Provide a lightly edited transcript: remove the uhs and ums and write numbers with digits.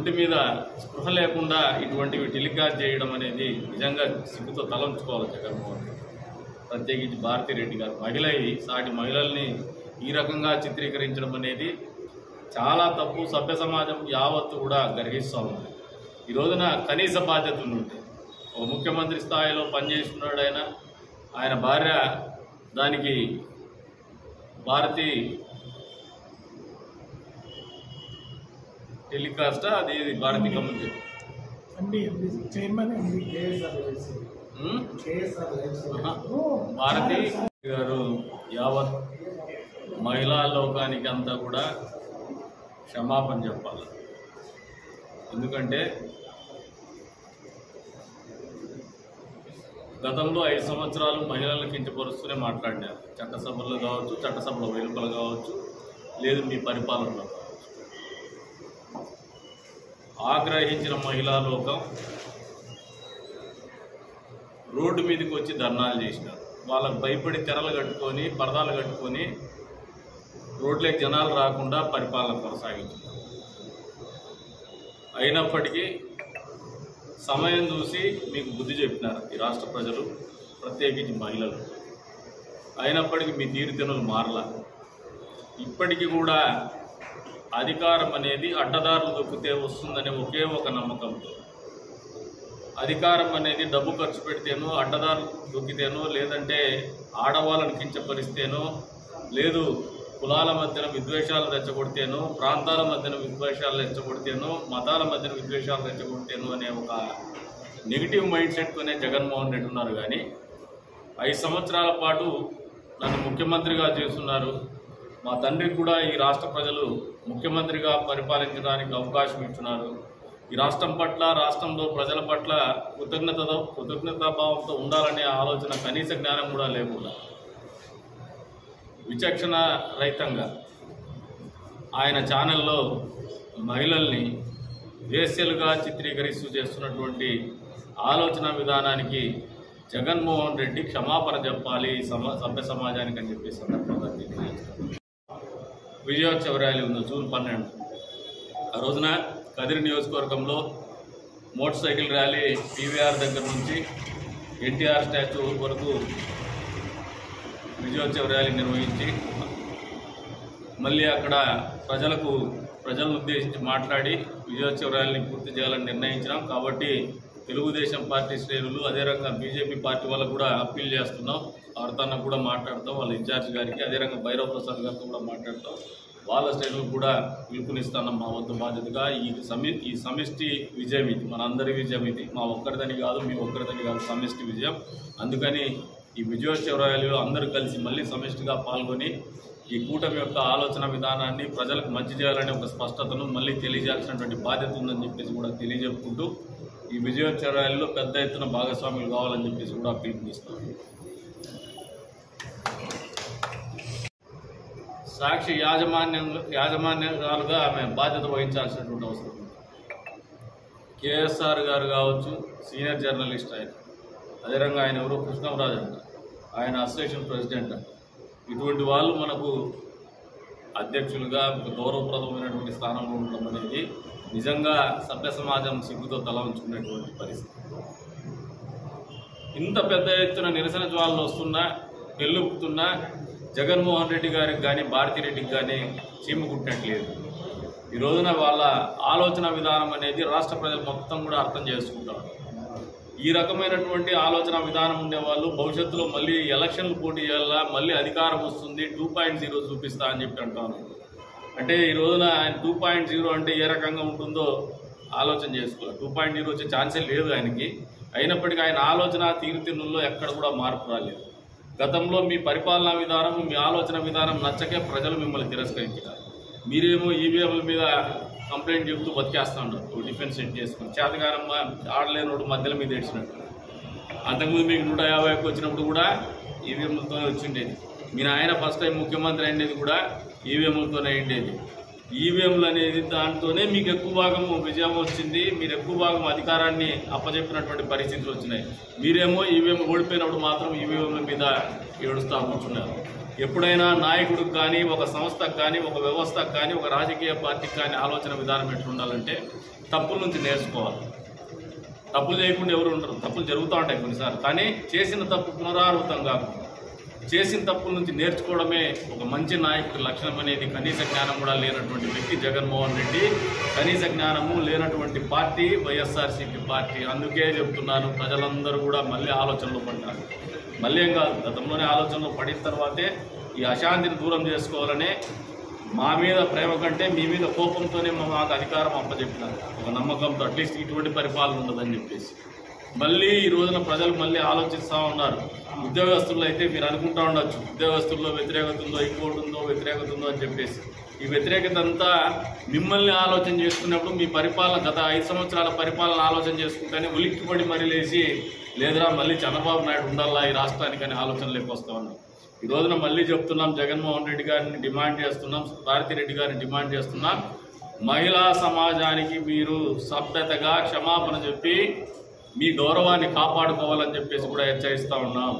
ఒంటి మీద స్పృహ లేకుండా ఇటువంటివి టెలికాస్ట్ చేయడం అనేది నిజంగా సిగ్గుతో తలంచుకోవాలి జగన్మోహన్ రెడ్డి. ప్రత్యేకించి భారతిరెడ్డి గారు మహిళ సాటి మహిళల్ని ఈ రకంగా చిత్రీకరించడం అనేది చాలా తప్పు. సభ్య సమాజం యావత్తు కూడా గర్హిస్తూ ఉంది. ఈ రోజున కనీస బాధ్యతలు ఉంటాయి. ఒక ముఖ్యమంత్రి స్థాయిలో పనిచేస్తున్నాడు ఆయన భార్య దానికి భారతి టెలికాస్టా అది భారతి కమ్యూనిటీ భారతి గారు యావత్ మహిళా లోకానికి అంతా కూడా క్షమాపణ చెప్పాలి. ఎందుకంటే గతంలో 5 సంవత్సరాలు మహిళలను కించపరుస్తూనే మాట్లాడినారు. చట్టసభల్లో కావచ్చు, చట్టసభల వెలుపల కావచ్చు, లేదు మీ పరిపాలనలో కావచ్చు. ఆగ్రహించిన మహిళా లోకం రోడ్డు మీదకి వచ్చి ధర్నాలు చేసినారు. వాళ్ళకు భయపడి తెరలు కట్టుకొని పరదాలు కట్టుకొని రోడ్లకు జనాలు రాకుండా పరిపాలన కొనసాగించారు. అయినప్పటికీ సమయం చూసి మీకు బుద్ధి చెప్పినారు ఈ రాష్ట్ర ప్రజలు, ప్రత్యేకించి మహిళలు. అయినప్పటికీ మీ తీరుతెన్నులు మారలా. ఇప్పటికీ కూడా అధికారం అనేది అడ్డదారులు దొక్కితే వస్తుందనే ఒకే ఒక నమ్మకంతో, అధికారం అనేది డబ్బు ఖర్చు పెడితేనో, అడ్డదారులు దొక్కితేనో, లేదంటే ఆడవాళ్ళని కించపరిస్తేనో, లేదు కులాల మధ్యన విద్వేషాలు రెచ్చగొడితేనో, ప్రాంతాల మధ్యన విద్వేషాలు రెచ్చగొడితేనో, మతాల మధ్యన విద్వేషాలు రెచ్చగొడితేనో అనే ఒక నెగిటివ్ మైండ్ సెట్తోనే జగన్మోహన్ రెడ్డి ఉన్నారు. కానీ 5 సంవత్సరాల పాటు నన్ను ముఖ్యమంత్రిగా చేస్తున్నారు. మా తండ్రికి కూడా ఈ రాష్ట్ర ప్రజలు ముఖ్యమంత్రిగా పరిపాలించడానికి అవకాశం ఇస్తున్నారు. ఈ రాష్ట్రం పట్ల, రాష్ట్రంలో ప్రజల పట్ల కృతజ్ఞతాభావంతో ఉండాలనే ఆలోచన, కనీస జ్ఞానం కూడా లేకుండా విచక్షణ రహితంగా ఆయన ఛానల్లో మహిళల్ని వేశ్యలుగా చిత్రీకరిస్తూ చేస్తున్నటువంటి ఆలోచన విధానానికి జగన్మోహన్ రెడ్డి క్షమాపణ చెప్పాలి సభ్య సమాజానికి అని చెప్పి సందర్భంగా తెలియజేస్తారు. విజయోత్సవ ర్యాలీ ఉంది జూన్ 12. ఆ రోజున కదిరి నియోజకవర్గంలో మోటార్ సైకిల్ ర్యాలీ పీవీఆర్ దగ్గర నుంచి ఎన్టీఆర్ స్టాచ్యూ వరకు విజయోత్సవ ర్యాలీ నిర్వహించి మళ్ళీ అక్కడ ప్రజలను ఉద్దేశించి మాట్లాడి విజయోత్సవ ర్యాలీని పూర్తి చేయాలని నిర్ణయించినాం. కాబట్టి తెలుగుదేశం పార్టీ శ్రేణులు, అదే రకంగా బీజేపీ పార్టీ వాళ్ళకు కూడా అప్పీల్ చేస్తున్నాం. వారితో కూడా మాట్లాడతాం, వాళ్ళ ఇన్ఛార్జ్ గారికి, అదే రకంగా భైరవ్ ప్రసాద్ గారితో కూడా మాట్లాడతాం. వాళ్ళ శ్రేణులకు కూడా పిలుపునిస్తున్నాం. మా వద్ద బాధ్యతగా ఈ సమిష్టి విజయం ఇది, మన అందరి విజయం ఇది. మా ఒక్కరిదని కాదు, మీ ఒక్కరిదని కాదు, సమిష్టి విజయం. అందుకని ఈ విజయోత్సవ ర్యాలీలో అందరూ కలిసి మళ్ళీ సమిష్టిగా పాల్గొని ఈ కూటమి యొక్క ఆలోచన విధానాన్ని ప్రజలకు మంచి చేయాలనే ఒక స్పష్టతను మళ్ళీ తెలియజేయాల్సినటువంటి బాధ్యత ఉందని చెప్పేసి కూడా తెలియజెప్పుకుంటూ ఈ విజయోత్సవ ర్యాలీలో పెద్ద ఎత్తున భాగస్వాములు కావాలని చెప్పేసి కూడా పిలుపునిస్తాం. సాక్షి యాజమాన్యాలుగా ఆమె బాధ్యత వహించాల్సినటువంటి అవసరం ఉంది. కేఎస్ఆర్ గారు కావచ్చు, సీనియర్ జర్నలిస్ట్ ఆయన, అదే రకంగా ఆయన ఎవరో కృష్ణరాజు అంట, ఆయన అసోసియేషన్ ప్రెసిడెంట్ అంట. ఇటువంటి వాళ్ళు మనకు అధ్యక్షులుగా గౌరవప్రదమైనటువంటి స్థానంలో ఉండడం అనేది నిజంగా సభ్య సమాజం సిగ్గుతో తల ఉంచుకునేటువంటి పరిస్థితి. ఇంత పెద్ద ఎత్తున నిరసన జ్వాలలు వస్తున్నా, పెళ్ళుపుతున్నా జగన్మోహన్ రెడ్డి గారికి కానీ భారతిరెడ్డికి కానీ చీమ కుట్టట్లేదు. ఈ రోజున వాళ్ళ ఆలోచన విధానం అనేది రాష్ట్ర ప్రజలు మొత్తం కూడా అర్థం చేసుకుంటారు. ఈ రకమైనటువంటి ఆలోచన విధానం ఉండేవాళ్ళు భవిష్యత్తులో మళ్ళీ ఎలక్షన్లు పోటీ చేయాలా, మళ్ళీ అధికారం వస్తుంది, 2.0 చూపిస్తా అని చెప్పి అంటాను. అంటే ఈ రోజున ఆయన 2.0 అంటే ఏ రకంగా ఉంటుందో ఆలోచన చేసుకోవాలి. 2.0 వచ్చే ఛాన్సే లేదు ఆయనకి. అయినప్పటికీ ఆయన ఆలోచన తీరుతెన్నుల్లో ఎక్కడ కూడా మార్పు రాలేదు. గతంలో మీ పరిపాలనా విధానం, మీ ఆలోచన విధానం నచ్చకే ప్రజలు మిమ్మల్ని తిరస్కరించారు. మీరేమో ఈవీఎంల మీద కంప్లైంట్ చెబుతూ బతికేస్తూ ఉన్నారు. డిఫెన్స్ సెట్ చేసుకుని చేతగానమ్మ ఆడలేనోడు మధ్యలో మీద ఏడ్చినట్టు. అంతకుముందు మీకు 150కి వచ్చినప్పుడు కూడా ఈవీఎంలతోనే వచ్చిండేది. మీ నాయన ఫస్ట్ టైం ముఖ్యమంత్రి అయ్యేది కూడా ఈవీఎంలతోనే అయ్యేది. ఈవీఎంలు అనేది దాంతోనే మీకు ఎక్కువ భాగం విజయం వచ్చింది, మీరు ఎక్కువ భాగం అధికారాన్ని అప్పచెప్పినటువంటి పరిస్థితులు వచ్చినాయి. మీరేమో ఈవీఎం ఓడిపోయినప్పుడు మాత్రం ఈవీఎంల మీద ఏడుస్తూ కూర్చున్నారు. ఎప్పుడైనా నాయకుడికి కానీ, ఒక సంస్థకు కానీ, ఒక వ్యవస్థకు కానీ, ఒక రాజకీయ పార్టీకి కానీ ఆలోచన విధానం ఎట్లా ఉండాలంటే తప్పుల నుంచి నేర్చుకోవాలి. తప్పులు చేయకుండా ఎవరు ఉండరు, తప్పులు జరుగుతూ ఉంటాయి కొన్నిసార్లు. కానీ చేసిన తప్పు పునరావృతం కాకుండా చేసిన తప్పుల నుంచి నేర్చుకోవడమే ఒక మంచి నాయకుడి లక్షణం అనేది. కనీస జ్ఞానం కూడా లేనటువంటి వ్యక్తి జగన్మోహన్ రెడ్డి, కనీస జ్ఞానము లేనటువంటి పార్టీ వైఎస్ఆర్సీపీ పార్టీ. అందుకే చెప్తున్నాను, ప్రజలందరూ కూడా మళ్ళీ ఆలోచనలో పడ్డారు. మళ్ళీ ఏం కాదు, గతంలోనే ఆలోచనలో పడిన తర్వాతే ఈ అశాంతిని దూరం చేసుకోవాలనే మా మీద ప్రేమ కంటే మీ మీద కోపంతోనే మాకు అధికారం అప్పచెప్పినారు, ఒక నమ్మకంతో. అట్లీస్ట్ ఇటువంటి పరిపాలన ఉండదని చెప్పేసి మళ్ళీ ఈ రోజున ప్రజలు మళ్ళీ ఆలోచిస్తూ ఉన్నారు. ఉద్యోగస్తుల్లో అయితే మీరు అనుకుంటా ఉండొచ్చు, ఉద్యోగస్తుల్లో వ్యతిరేకత ఉందో, ఇంకోటి ఉందో, వ్యతిరేకత ఉందో అని చెప్పేసి. ఈ వ్యతిరేకత అంతా మిమ్మల్ని ఆలోచన చేసుకున్నప్పుడు మీ పరిపాలన గత 5 సంవత్సరాల పరిపాలన ఆలోచన చేసుకుంటేనే ఉలిక్కిపడి మరీ లేచి లేదురా మళ్ళీ చంద్రబాబు నాయుడు ఉండాలా ఈ రాష్ట్రానికి అనే ఆలోచనలోకి వస్తూ ఉన్నాం. ఈ రోజున మళ్ళీ చెప్తున్నాం, జగన్మోహన్ రెడ్డి గారిని డిమాండ్ చేస్తున్నాం, భారతిరెడ్డి గారిని డిమాండ్ చేస్తున్నాం, మహిళా సమాజానికి మీరు సభ్యతగా క్షమాపణ చెప్పి మీ గౌరవాన్ని కాపాడుకోవాలని చెప్పేసి కూడా హెచ్చరిస్తూ ఉన్నాం.